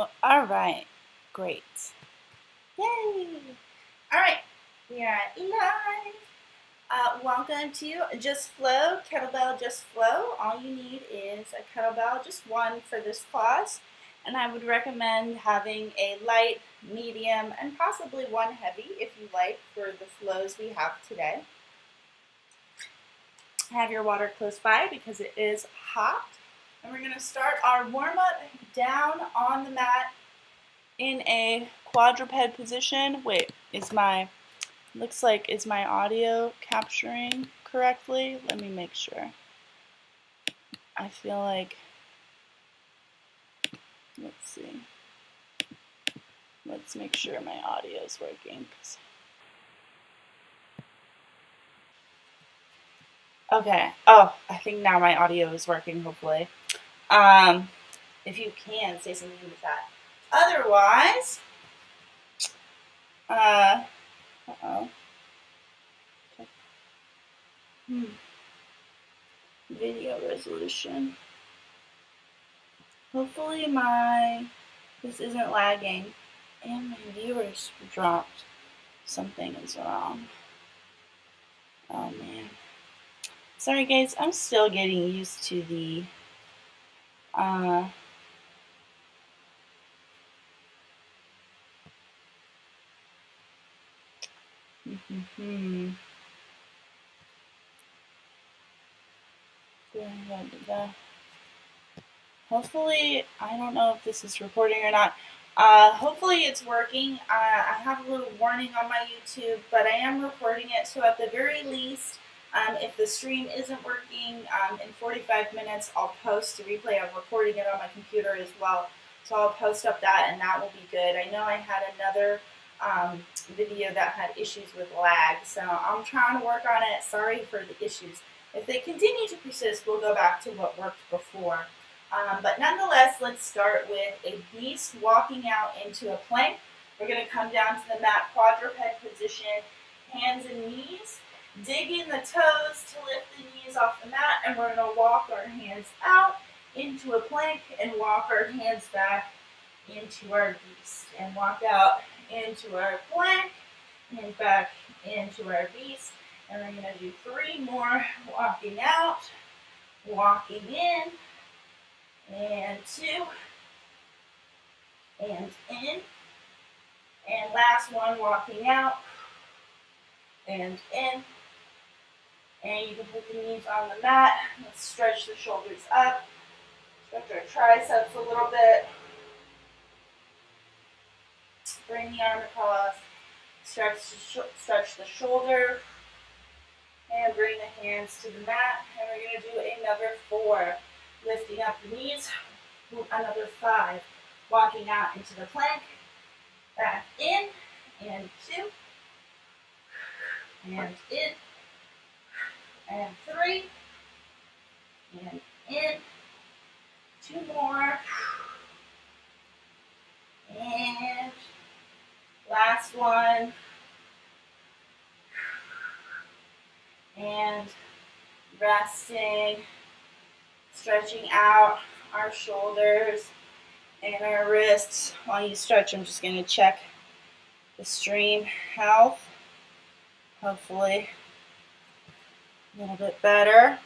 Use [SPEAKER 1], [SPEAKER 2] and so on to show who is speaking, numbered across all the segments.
[SPEAKER 1] All right, great. Yay! All right, we are live. Welcome to Just Flow, Kettlebell Just Flow. All you need is a kettlebell, just one for this class. And I would recommend having a light, medium, and possibly one heavy if you like for the flows we have today. Have your water close by because it is hot. And we're going to start our warm-up down on the mat in a quadruped position. Wait, is my audio capturing correctly? Let me make sure. I feel like, let's see. Let's make sure my audio is working. Okay. Oh, I think now my audio is working, hopefully. If you can, say something with that. Otherwise, uh-oh. Video resolution. Hopefully this isn't lagging. And my viewers dropped. Something is wrong. Oh man. Sorry guys, I'm still getting used to the Hopefully, I don't know if this is recording or not. Hopefully it's working. I have a little warning on my YouTube, but I am recording it, so at the very least, if the stream isn't working, in 45 minutes I'll post a replay. I'm recording it on my computer as well, so I'll post up that and that will be good. I know I had another video that had issues with lag, so I'm trying to work on it. Sorry for the issues. If they continue to persist, we'll go back to what worked before. But nonetheless, let's start with a beast walking out into a plank. We're going to come down to the mat, quadruped position, hands and knees. Dig in the toes to lift the knees off the mat, and we're going to walk our hands out into a plank and walk our hands back into our beast. And walk out into our plank and back into our beast. And we're going to do 3 more, walking out, walking in, and 2, and in, and last one, walking out, and in, and you can put the knees on the mat. Let's stretch the shoulders up, stretch our triceps a little bit, bring the arm across, stretch the shoulder, and bring the hands to the mat, and we're going to do another 4. Lifting up the knees, another 5, walking out into the plank, back in, and 2, and in, and 3, and in, 2 more, and last one, and resting, stretching out our shoulders and our wrists. While you stretch, I'm just going to check the stream health. Hopefully a little bit better.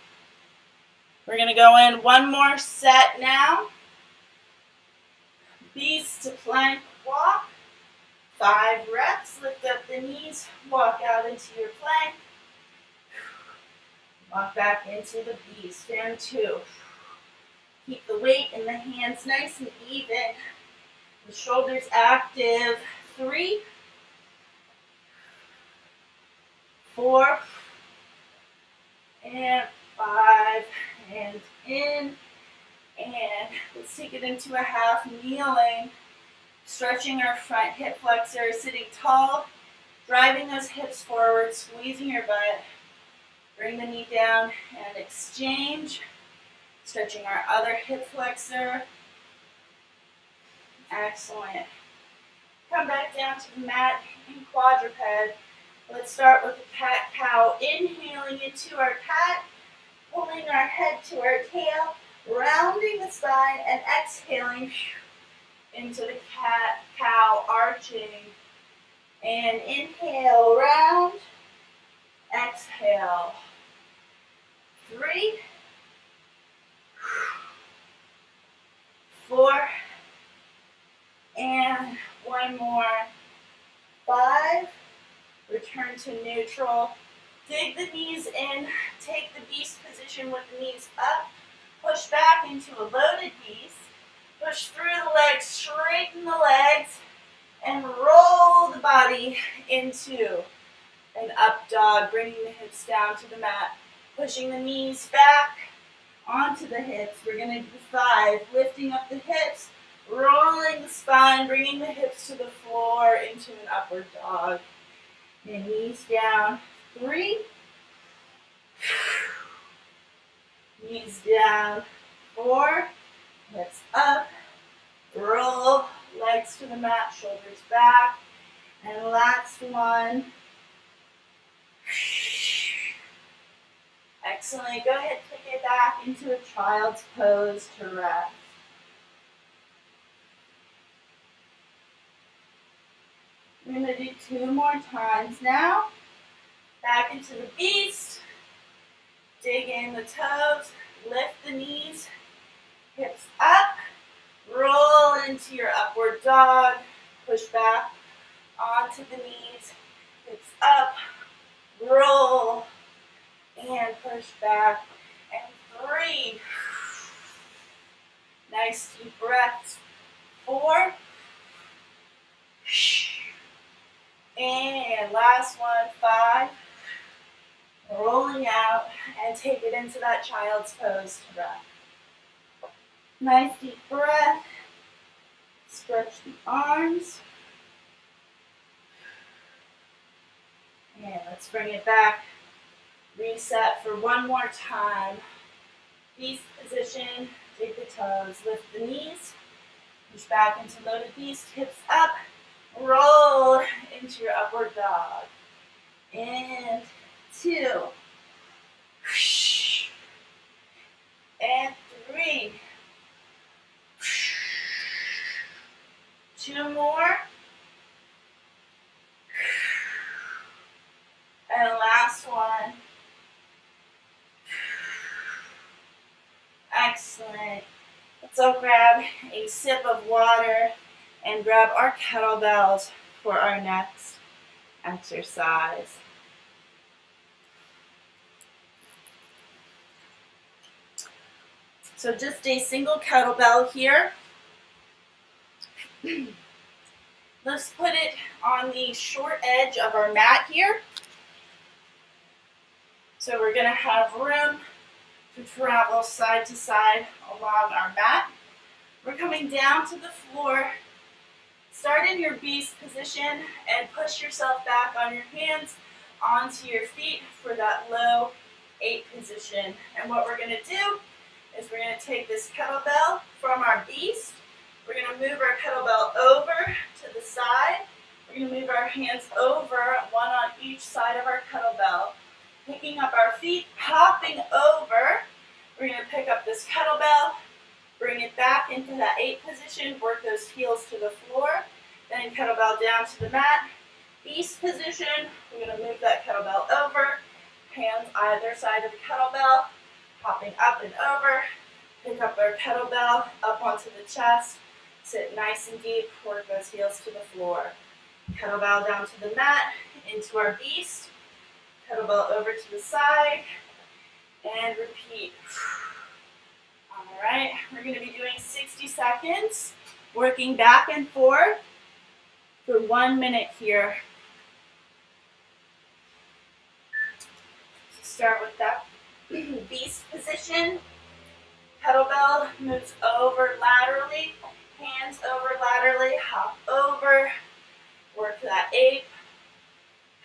[SPEAKER 1] We're going to go in 1 more set now. Beast to plank walk. 5 reps. Lift up the knees. Walk out into your plank. Walk back into the beast. And 2. Keep the weight in the hands nice and even. The shoulders active. 3, 4, and 5, and in. And let's take it into a half, kneeling. Stretching our front hip flexor, sitting tall. Driving those hips forward, squeezing your butt. Bring the knee down and exchange. Stretching our other hip flexor. Excellent. Come back down to the mat in quadruped. Let's start with the cat-cow. Inhaling into our cat, pulling our head to our tail, rounding the spine, and exhaling into the cat, cow, arching. And inhale, round. Exhale. 3, 4, and one more. 5, return to neutral. Dig the knees in, take the beast position with the knees up, push back into a loaded beast, push through the legs, straighten the legs, and roll the body into an up dog, bringing the hips down to the mat, pushing the knees back onto the hips. We're going to do 5, lifting up the hips, rolling the spine, bringing the hips to the floor into an upward dog. And knees down. 3, knees down. 4, hips up, roll, legs to the mat, shoulders back. And last one. Excellent. Go ahead, take it back into a child's pose to rest. We're going to do 2 more times now. Back into the beast. Dig in the toes. Lift the knees. Hips up. Roll into your upward dog. Push back onto the knees. Hips up. Roll. And push back. And 3. Nice deep breaths. 4. And last one, 5. Rolling out and take it into that child's pose to rest. Nice deep breath. Stretch the arms. And let's bring it back. Reset for one more time. Beast position. Dig the toes. Lift the knees. Push back into loaded beast. Hips up. Roll into your upward dog. And 2. And 3. 2 more. And last one. Excellent. Let's all grab a sip of water and grab our kettlebells for our next exercise. So just a single kettlebell here. Let's put it on the short edge of our mat here. So we're going to have room to travel side to side along our mat. We're coming down to the floor. Start in your beast position and push yourself back on your hands onto your feet for that low 8 position. And what we're going to do is we're going to take this kettlebell from our beast. We're going to move our kettlebell over to the side. We're going to move our hands over, one on each side of our kettlebell. Picking up our feet, hopping over. We're going to pick up this kettlebell, bring it back into that 8 position, work those heels to the floor, then kettlebell down to the mat. Beast position, we're going to move that kettlebell over, hands either side of the kettlebell, hopping up and over, pick up our kettlebell up onto the chest, sit nice and deep, work those heels to the floor. Kettlebell down to the mat, into our beast, kettlebell over to the side, and repeat. All right, we're going to be doing 60 seconds, working back and forth for 1 minute here. So start with that beast position. Kettlebell moves over laterally, hands over laterally, hop over, work that ape.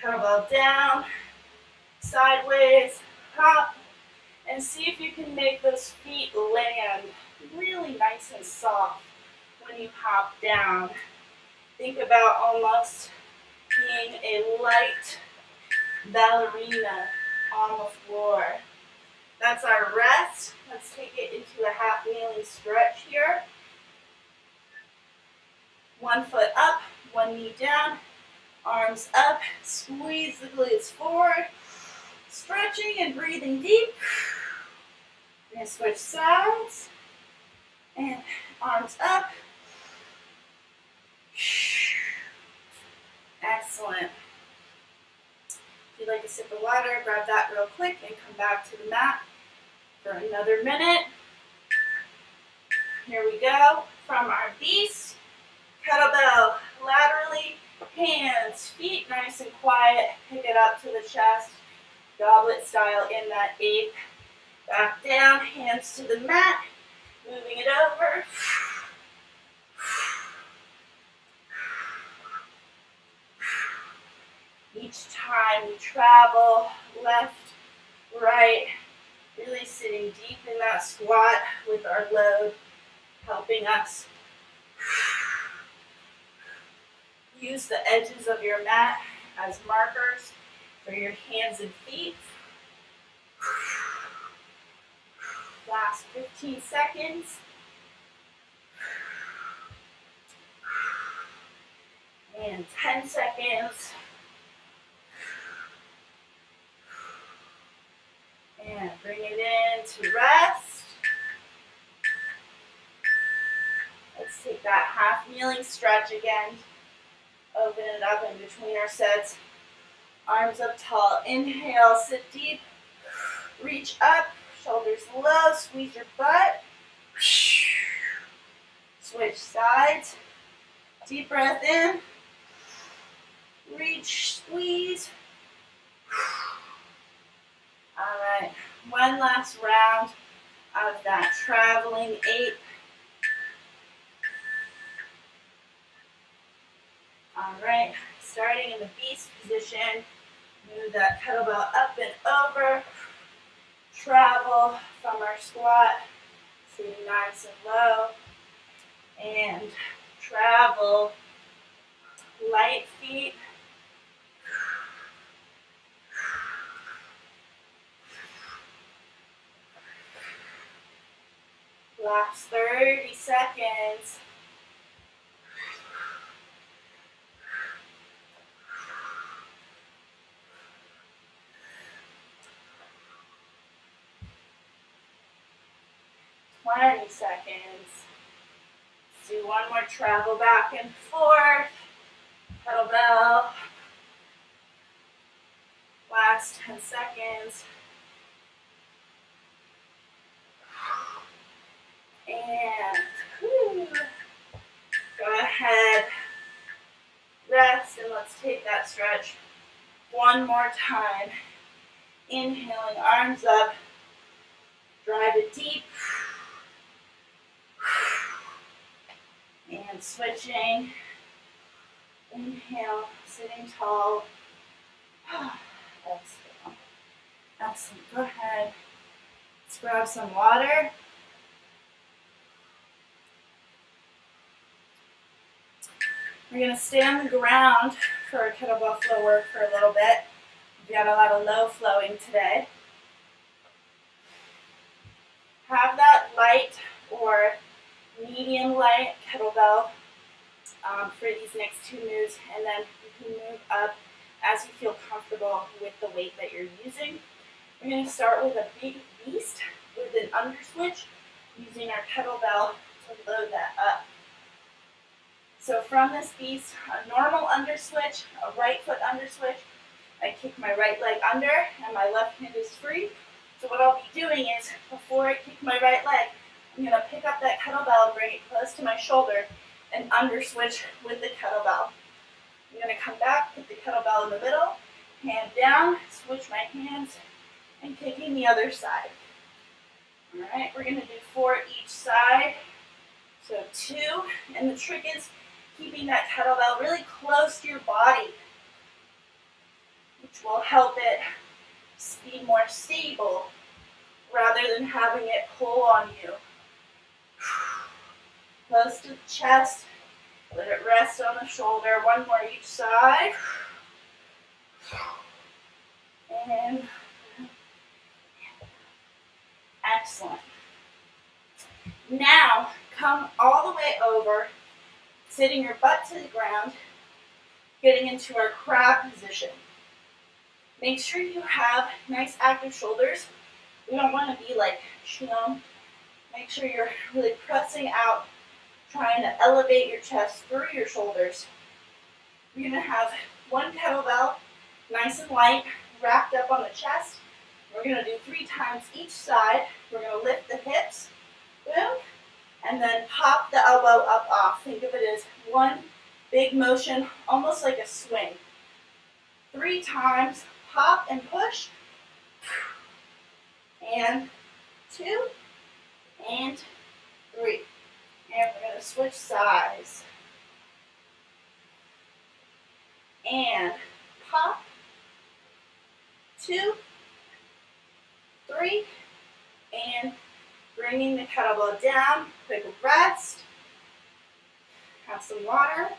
[SPEAKER 1] Kettlebell down, sideways, hop, and see if you can make those feet land really nice and soft when you hop down. Think about almost being a light ballerina on the floor. That's our rest. Let's take it into a half kneeling stretch here. One foot up, one knee down, arms up, squeeze the glutes forward, stretching and breathing deep. We're going to switch sides, and arms up. Excellent. If you'd like a sip of water, grab that real quick and come back to the mat for another minute. Here we go. From our beast, kettlebell, laterally, hands, feet nice and quiet. Pick it up to the chest, goblet style in that ape. Back down, hands to the mat, moving it over. Each time we travel, left, right, really sitting deep in that squat with our load, helping us use the edges of your mat as markers for your hands and feet. Last 15 seconds. And 10 seconds. And bring it in to rest. Let's take that half kneeling stretch again. Open it up in between our sets. Arms up tall. Inhale, sit deep. Reach up, shoulders low, squeeze your butt. Switch sides. Deep breath in. Reach, squeeze. All right, one last round of that traveling ape. All right, starting in the beast position, move that kettlebell up and over. Travel from our squat, sitting nice and low. And travel, light feet. Last 30 seconds. Twenty seconds. Let's do one more travel back and forth. Kettlebell. Last 10 seconds. And go ahead, rest, and let's take that stretch one more time. Inhaling, arms up, drive it deep. And switching. Inhale, sitting tall. Exhale. Excellent. Go ahead. Let's grab some water. We're going to stay on the ground for our kettlebell flow work for a little bit. We've got a lot of low flowing today. Have that light or medium light kettlebell for these next two moves, and then you can move up as you feel comfortable with the weight that you're using. We're going to start with a big beast with an underswitch, using our kettlebell to load that up. So from this beast, a normal underswitch, a right foot underswitch, I kick my right leg under and my left hand is free. So what I'll be doing is, before I kick my right leg, I'm going to pick up that kettlebell and bring it close to my shoulder and underswitch with the kettlebell. I'm going to come back, put the kettlebell in the middle, hand down, switch my hands, and kicking the other side. All right, we're going to do 4 each side. So 2, and the trick is keeping that kettlebell really close to your body, which will help it be more stable rather than having it pull on you. Close to the chest, let it rest on the shoulder. 1 more each side. And excellent. Now, come all the way over, sitting your butt to the ground, getting into our crab position. Make sure you have nice active shoulders. We don't want to be like, make sure you're really pressing out, trying to elevate your chest through your shoulders. We're going to have one kettlebell, nice and light, wrapped up on the chest. We're going to do 3 times each side. We're going to lift the hips, boom, and then pop the elbow up off. Think of it as one big motion, almost like a swing. 3 times, pop and push, and 2, and 3. And we're going to switch sides. And pop, 2, 3, and bringing the kettlebell down. Quick rest. Have some water.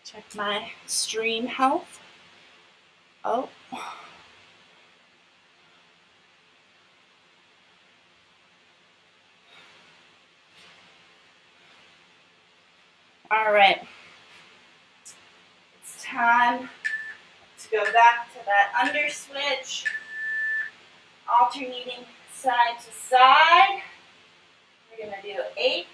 [SPEAKER 1] Check my stream health. Oh. All right. It's time to go back to that under switch, alternating side to side. We're going to do 8.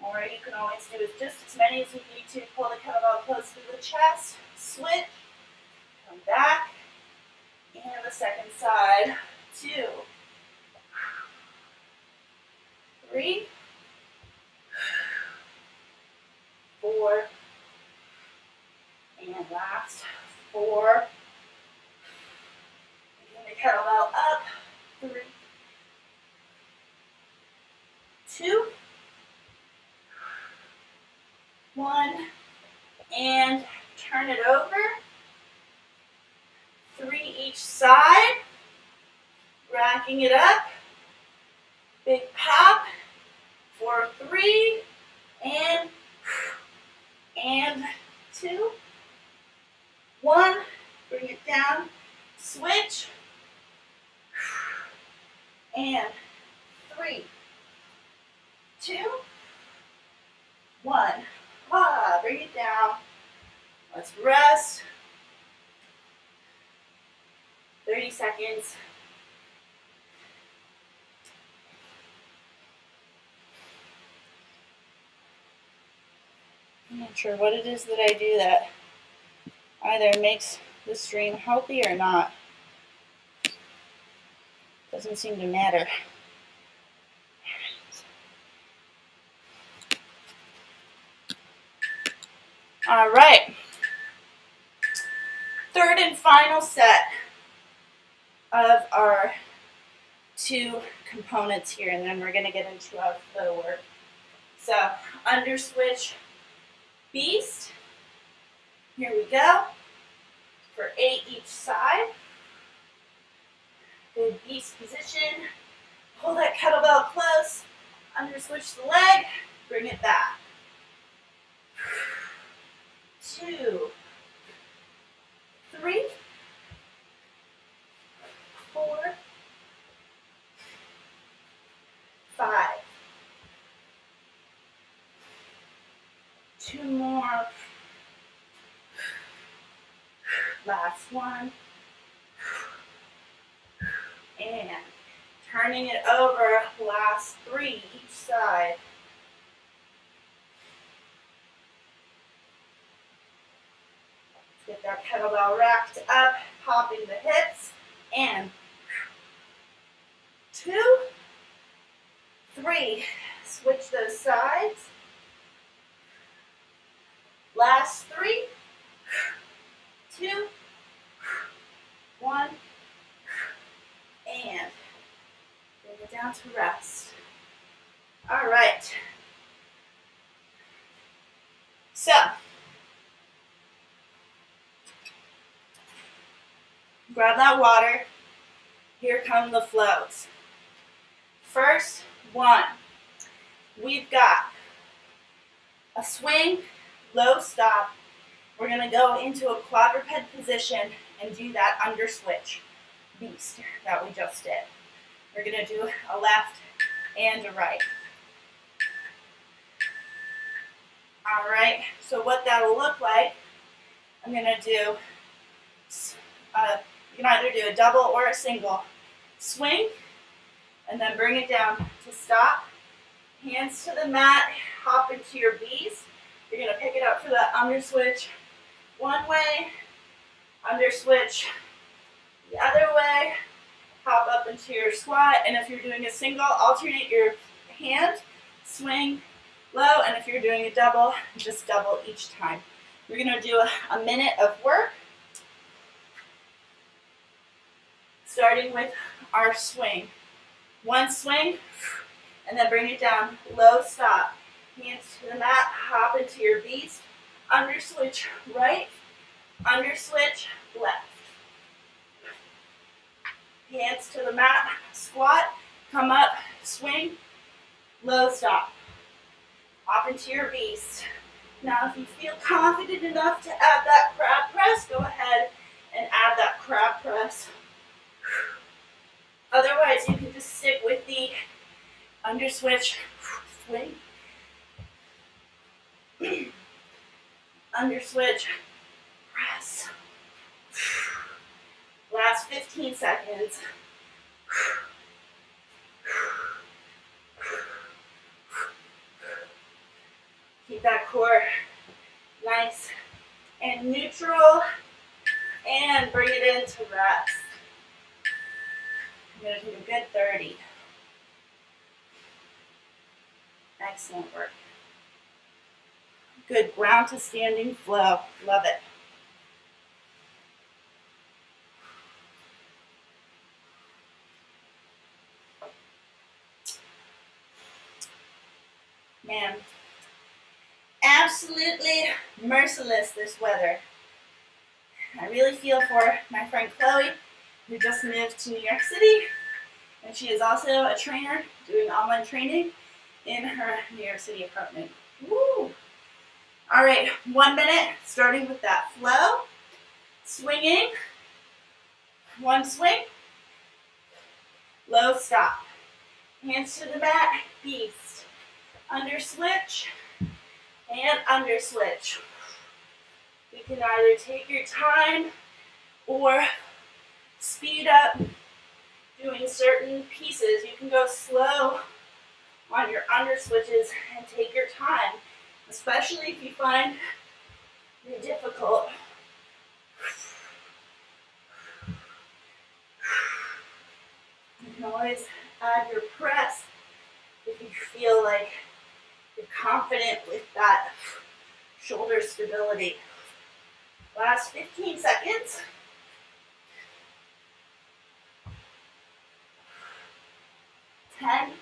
[SPEAKER 1] Or you can always do just as many as you need to. Pull the kettlebell close to the chest, switch, come back, and the second side, 2, 3, 4, and last 4. Bring the kettlebell up, 3, 2, 1, and turn it over. 3 each side, racking it up. Big pop for 3, and 2, 1. Bring it down, switch, and 3, 2, 1. Bring it down. Let's rest. 30 seconds. I'm not sure what it is that I do that either makes the stream healthy or not. Doesn't seem to matter. All right. Third and final set of our 2 components here, and then we're going to get into our flow work. So, under switch, beast. Here we go. For 8 each side. Good beast position. Pull that kettlebell close. Under switch the leg. Bring it back. 2, 3, 4, 5. 2 more. Last one. And turning it over. Last 3 each side. Get that kettlebell racked up, popping the hips, and 2, 3. Switch those sides. Last 3, 2, 1, and bring it down to rest. All right. So, grab that water. Here come the flows. First one, we've got a swing, low stop. We're going to go into a quadruped position and do that under switch beast that we just did. We're going to do a left and a right. All right, so what that'll look like, I'm going to do, you can either do a double or a single. Swing, and then bring it down to stop. Hands to the mat, hop into your B's. You're going to pick it up for that under switch one way, under switch the other way, hop up into your squat, and if you're doing a single, alternate your hand, swing low, and if you're doing a double, just double each time. We're going to do a minute of work, starting with our swing. One swing, and then bring it down, low stop. Hands to the mat, hop into your beast, under switch right, under switch left. Hands to the mat, squat, come up, swing, low stop. Hop into your beast. Now if you feel confident enough to add that crab press, go ahead and add that crab press. Otherwise, you can just stick with the under switch, swing, under switch, press. Last 15 seconds. Keep that core nice and neutral, and bring it into rest. I'm going to do a good 30. Excellent work. Good ground to standing flow. Love it. Man, absolutely merciless this weather. I really feel for my friend Chloe, who just moved to New York City, and she is also a trainer doing online training in her New York City apartment. Woo! All right, 1 minute, starting with that flow, swinging, one swing, low stop, hands to the mat, beast, under switch, and under switch. You can either take your time or speed up doing certain pieces. You can go slow on your under switches and take your time, especially if you find they're difficult. You can always add your press if you feel like you're confident with that shoulder stability. Last 15 seconds. Ten.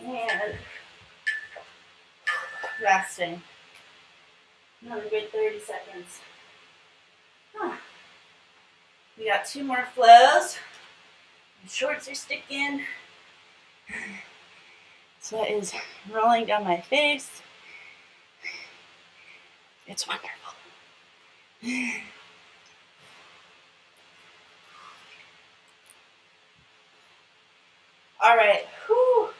[SPEAKER 1] And resting. Another good 30 seconds. We got 2 more flows. My shorts are sticking. Sweat is rolling down my face. It's wonderful. All right. Whew.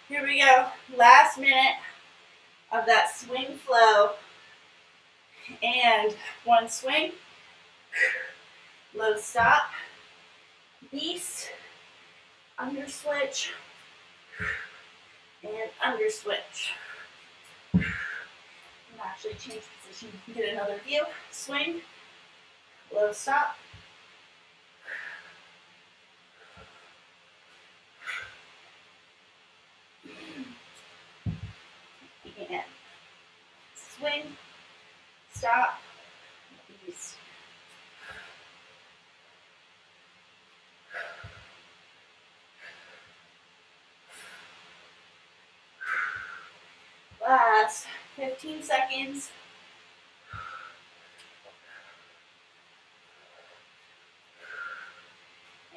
[SPEAKER 1] Here we go. Last minute of that swing flow. And one swing. Low stop. Beast. Under switch. And under switch. And actually change position. You can get another view. Swing. Low stop. And swing, stop, beast. Last 15 seconds.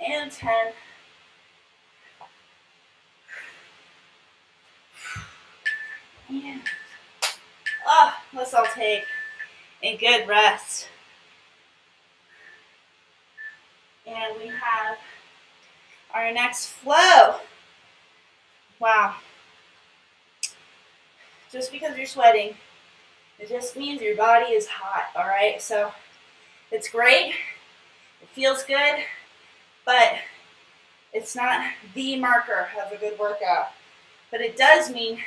[SPEAKER 1] And 10. And let's all take a good rest. And we have our next flow. Wow. Just because you're sweating, it just means your body is hot, all right? So it's great. It feels good, but it's not the marker of a good workout. But it does mean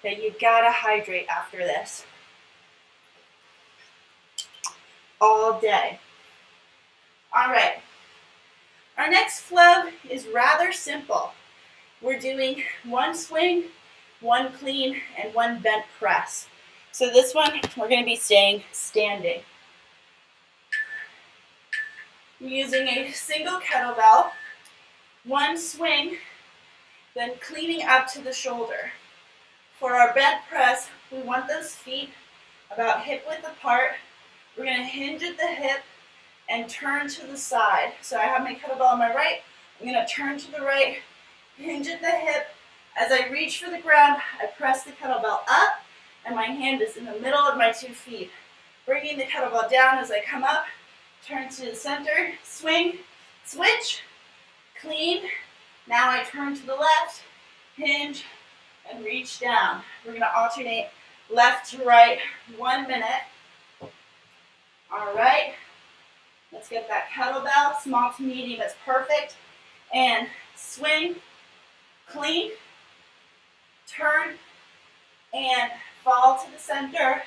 [SPEAKER 1] that you gotta hydrate after this all day. All right. Our next flow is rather simple. We're doing one swing, one clean, and one bent press. So this one, we're going to be staying standing. We're using a single kettlebell, one swing, then cleaning up to the shoulder. For our bent press, we want those feet about hip width apart. We're going to hinge at the hip and turn to the side. So I have my kettlebell on my right. I'm going to turn to the right, hinge at the hip. As I reach for the ground, I press the kettlebell up, and my hand is in the middle of my 2 feet. Bringing the kettlebell down as I come up, turn to the center, swing, switch, clean. Now I turn to the left, hinge, and reach down. We're going to alternate left to right, 1 minute. All right. Let's get that kettlebell, small to medium is perfect. And swing, clean, turn, and fall to the center.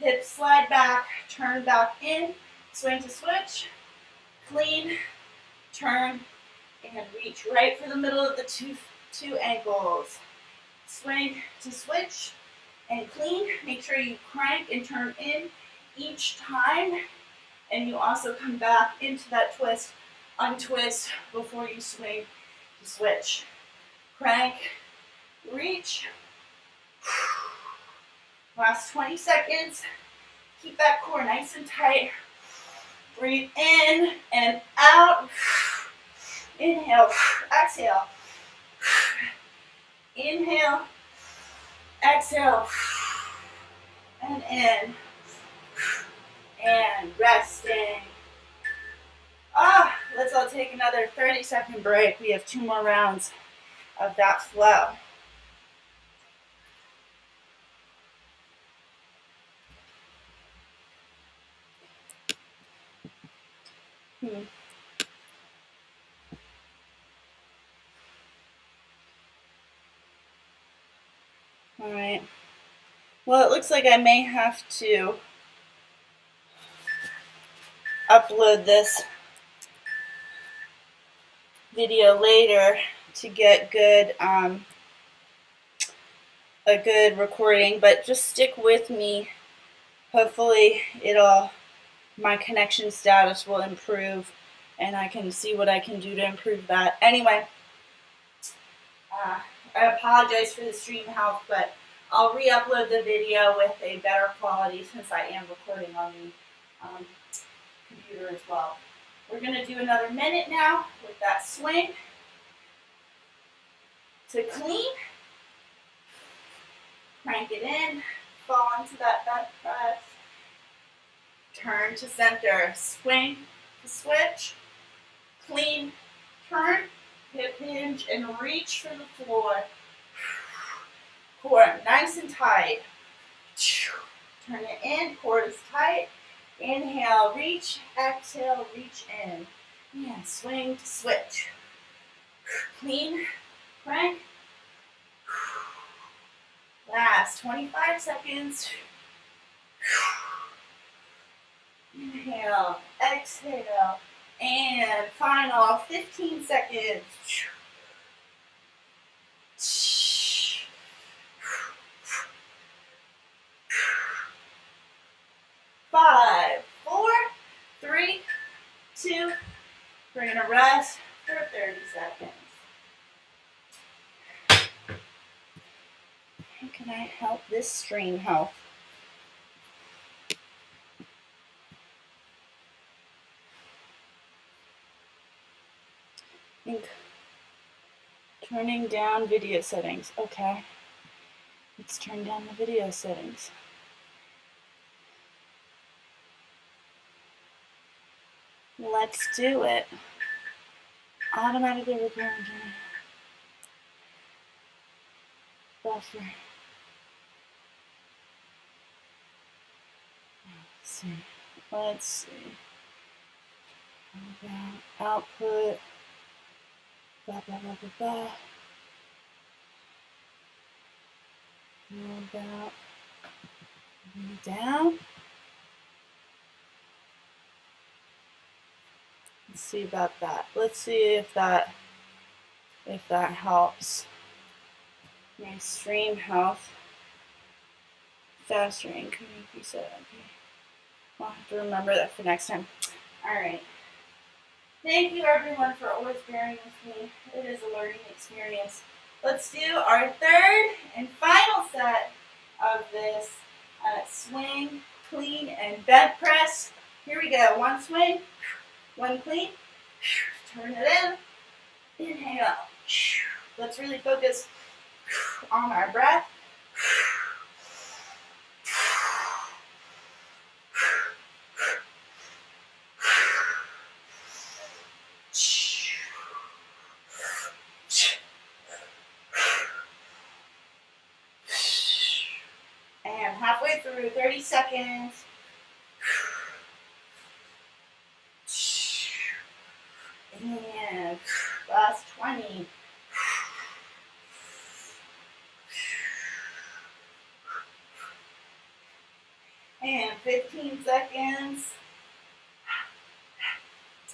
[SPEAKER 1] Hips slide back, turn back in, swing to switch, clean, turn, and reach right for the middle of the two ankles. Swing to switch and clean. Make sure you crank and turn in each time. And you also come back into that twist, untwist before you swing to switch. Crank, reach. Last 20 seconds. Keep that core nice and tight. Breathe in and out. Inhale, exhale. Inhale, exhale, and in. And resting. Let's all take another 30-second break. We have 2 more rounds of that flow. All right. Well, it looks like I may have to upload this video later to get a good recording, but just stick with me. Hopefully my connection status will improve and I can see what I can do to improve that. Anyway, I apologize for the stream health, but I'll re-upload the video with a better quality since I am recording on the computer as well. We're going to do another minute now with that swing to clean. Crank it in, fall into that bent press. Turn to center, swing to switch, clean, turn, hip hinge, and reach for the floor. Core nice and tight. Turn it in, core is tight. Inhale, reach, exhale, reach in. And swing to switch. Clean, crank. Last 25 seconds. Inhale, exhale, and final 15 seconds. 5, 4, 3, 2. We're going to rest for 30 seconds. How can I help this stream health? Turning down video settings. Okay. Let's turn down the video settings. Let's do it. Automatically recording. Buffer. Let's see. Output. Blah, blah, blah, blah, blah. About down. Let's see about that. Let's see if that helps. My stream health. Faster incoming preset. Okay. I'll have to remember that for next time. Alright. Thank you everyone for always bearing with me. It is a learning experience. Let's do our third and final set of this swing, clean, and bed press. Here we go. One swing, one clean. Turn it in. Inhale. Let's really focus on our breath. And halfway through, 30 seconds. And last 20. And 15 seconds.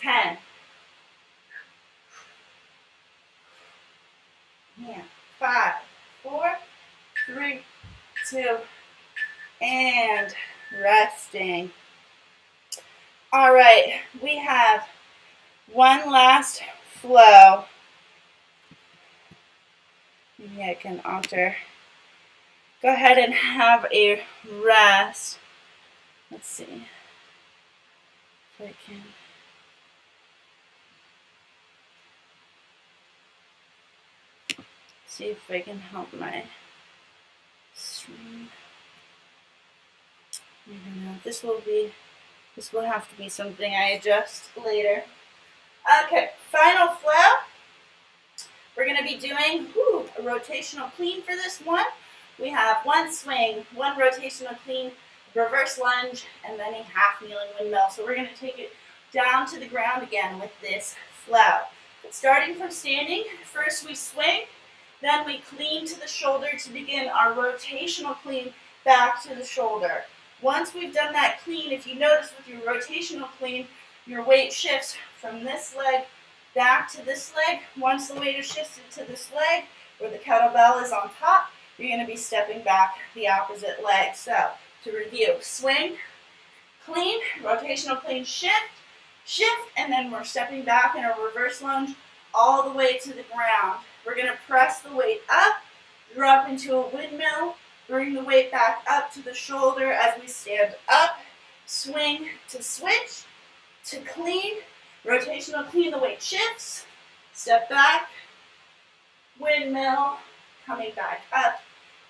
[SPEAKER 1] 10. And 5, 4, 3, 2, and resting. All right, we have one last flow. Maybe I can alter. Go ahead and have a rest. Let's see if I can. See if I can help my stream. I don't know. This will have to be something I adjust later. Okay, final flow. We're going to be doing a rotational clean for this one. We have one swing, one rotational clean, reverse lunge, and then a half kneeling windmill. So we're going to take it down to the ground again with this flow. Starting from standing, first we swing, then we clean to the shoulder to begin our rotational clean back to the shoulder. Once we've done that clean, if you notice with your rotational clean, your weight shifts from this leg back to this leg. Once the weight is shifted to this leg, where the kettlebell is on top, you're going to be stepping back the opposite leg. So, to review, swing, clean, rotational clean, shift, and then we're stepping back in a reverse lunge all the way to the ground. We're going to press the weight up, drop into a windmill, bring the weight back up to the shoulder as we stand up, swing to switch, to clean, rotational clean, the weight shifts, step back, windmill, coming back up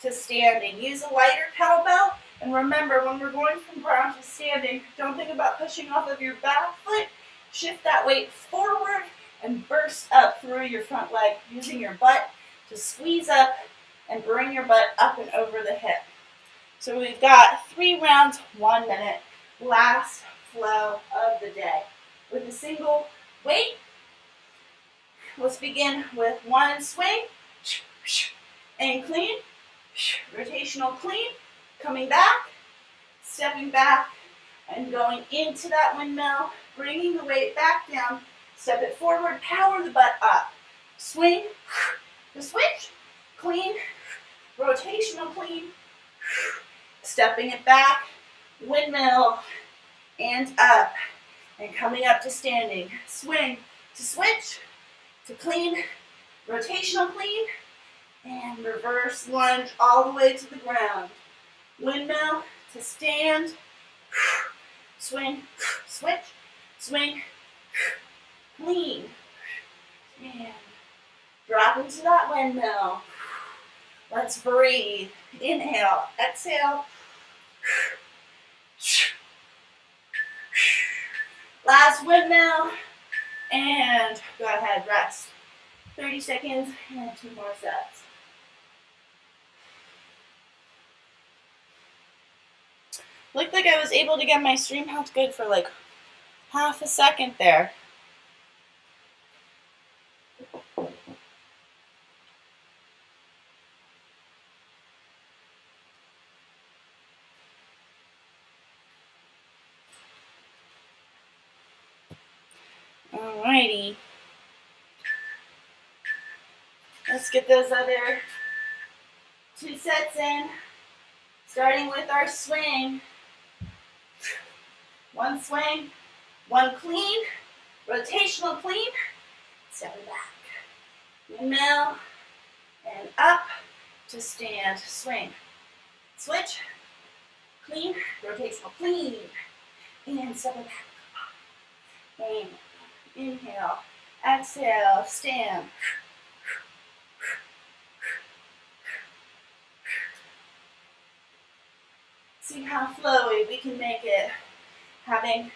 [SPEAKER 1] to standing. Use a lighter kettlebell, and remember when we're going from ground to standing, don't think about pushing off of your back foot, shift that weight forward and burst up through your front leg, using your butt to squeeze up and bring your butt up and over the hip. So we've got 3 rounds, 1 minute, last flow of the day. With a single weight, let's begin with one swing, and clean, rotational clean, coming back, stepping back, and going into that windmill, bringing the weight back down, step it forward, power the butt up, swing, the switch, clean, rotational clean, stepping it back, windmill, and up, and coming up to standing, swing to switch, to clean, rotational clean, and reverse lunge all the way to the ground, windmill to stand, swing, switch, swing, clean, and drop into that windmill, Let's breathe. Inhale, exhale. Last windmill. And go ahead, rest. 30 seconds and 2 more sets. Looked like I was able to get my stream health good for like half a second there. Alrighty. Let's get those other 2 sets in. Starting with our swing. 1 swing, 1 clean, rotational clean, step it back. Windmill, and up to stand, swing. Switch, clean, rotational clean, and step it back. And inhale, exhale, stand. See how flowy we can make it. Having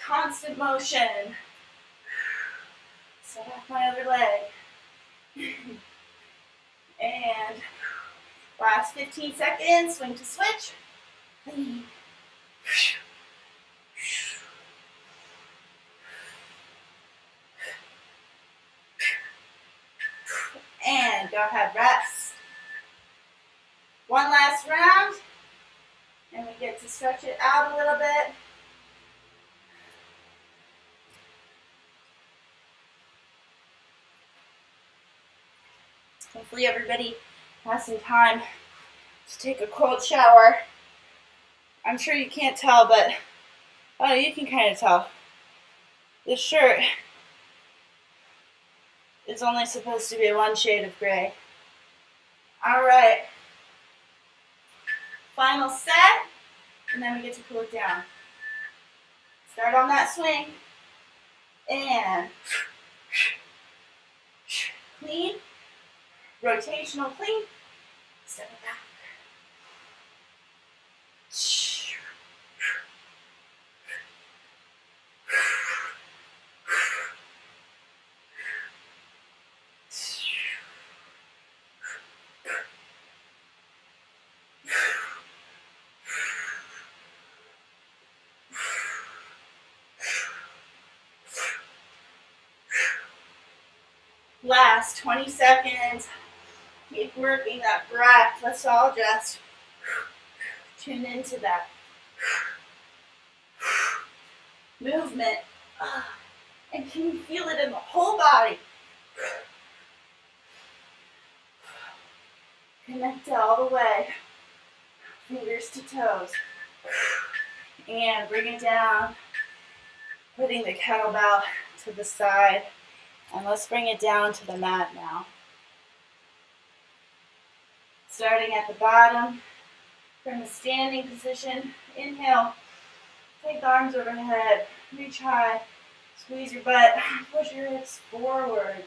[SPEAKER 1] constant motion. Set off my other leg. And last 15 seconds, swing to switch. And go ahead, rest. 1 last round. And we get to stretch it out a little bit. Hopefully everybody has some time to take a cold shower. I'm sure you can't tell, but oh, you can kind of tell. This shirt is only supposed to be 1 shade of gray. All right. Final set, and then we get to cool it down. Start on that swing, and clean, rotational clean, step it back. Last 20 seconds. Keep working that breath. Let's all just tune into that movement. And can you feel it in the whole body? Connect it all the way. Fingers to toes. And bring it down. Putting the kettlebell to the side. And let's bring it down to the mat now. Starting at the bottom, from the standing position, inhale, take the arms overhead, reach high, squeeze your butt, push your hips forward,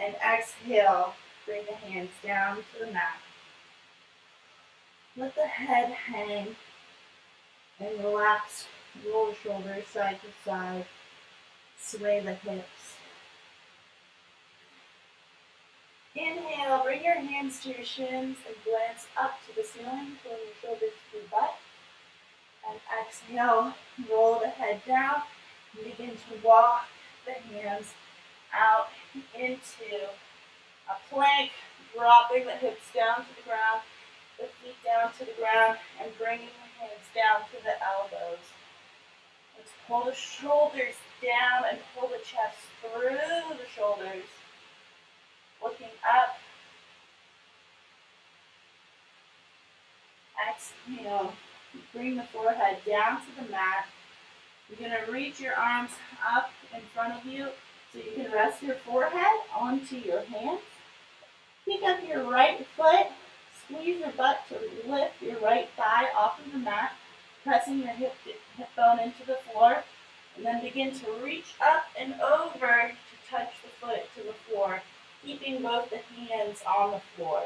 [SPEAKER 1] and exhale, bring the hands down to the mat. Let the head hang, and relax, roll the shoulders side to side, sway the hips. Inhale, bring your hands to your shins and glance up to the ceiling, pulling your shoulders to your butt. And exhale, roll the head down and begin to walk the hands out into a plank, dropping the hips down to the ground, the feet down to the ground, and bringing the hands down to the elbows. Let's pull the shoulders down and pull the chest through the shoulders. Looking up. Exhale. Bring the forehead down to the mat. You're going to reach your arms up in front of you so you can rest your forehead onto your hands. Pick up your right foot. Squeeze your butt to lift your right thigh off of the mat, pressing your hip bone into the floor. And then begin to reach up and over to touch the foot to the floor. keeping both the hands on the floor.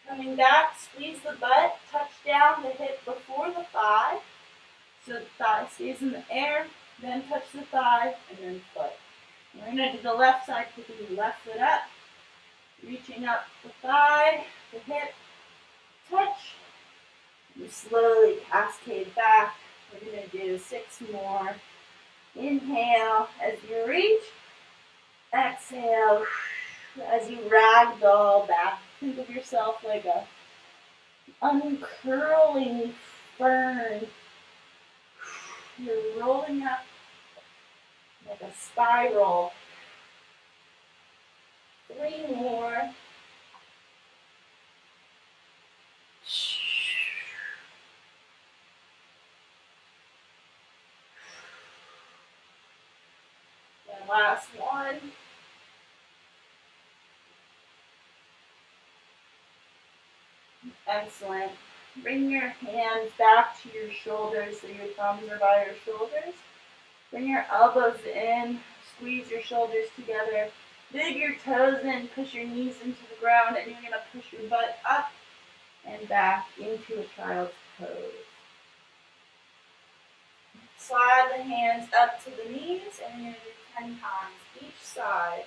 [SPEAKER 1] Coming back, squeeze the butt, touch down the hip before the thigh, so the thigh stays in the air, then touch the thigh, and then foot. We're going to do the left side, picking the left foot up, reaching up the thigh, the hip, touch. You slowly cascade back. We're going to do 6 more. Inhale as you reach. Exhale as you ragdoll back. Think of yourself like a uncurling fern. You're rolling up like a spiral. 3 more. And last one. Excellent. Bring your hands back to your shoulders so your thumbs are by your shoulders. Bring your elbows in, squeeze your shoulders together. Dig your toes in, push your knees into the ground, and you're going to push your butt up and back into a child's pose. Slide the hands up to the knees, and you're going to do 10 times each side.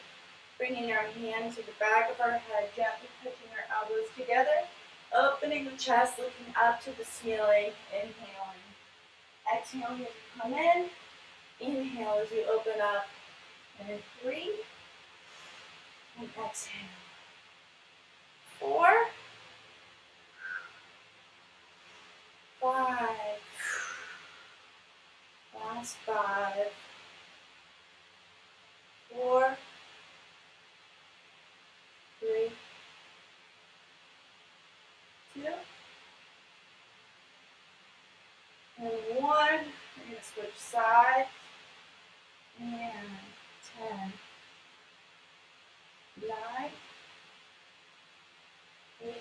[SPEAKER 1] Bringing our hands to the back of our head, gently pushing our elbows together. Opening the chest, looking up to the ceiling, inhaling. Exhaling as you come in. Inhale as you open up. And in 3. And exhale. 4. 5. Last 5. 4. 3. 2. And 1. We're going to switch sides. And 10. 9. 8.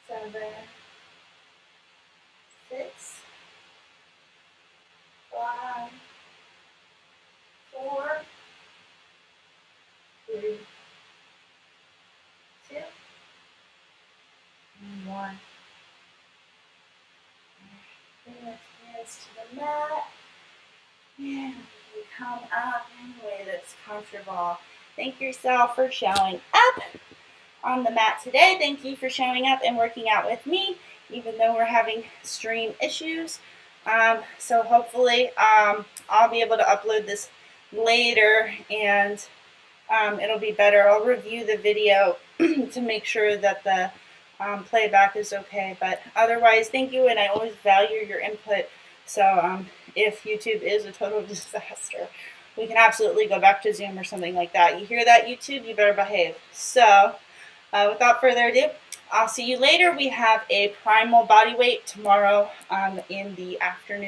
[SPEAKER 1] 7. 6. 5. 4. 3. 2. And 1. Bring your hands to the mat. And you come up in a way that's comfortable. Thank yourself for showing up on the mat today. Thank you for showing up and working out with me, even though we're having stream issues. So hopefully I'll be able to upload this later and it'll be better. I'll review the video to make sure that the playback is okay. But otherwise, thank you, and I always value your input. So if YouTube is a total disaster, we can absolutely go back to Zoom or something like that. You hear that, YouTube? You better behave. So without further ado, I'll see you later. We have a primal body weight tomorrow in the afternoon.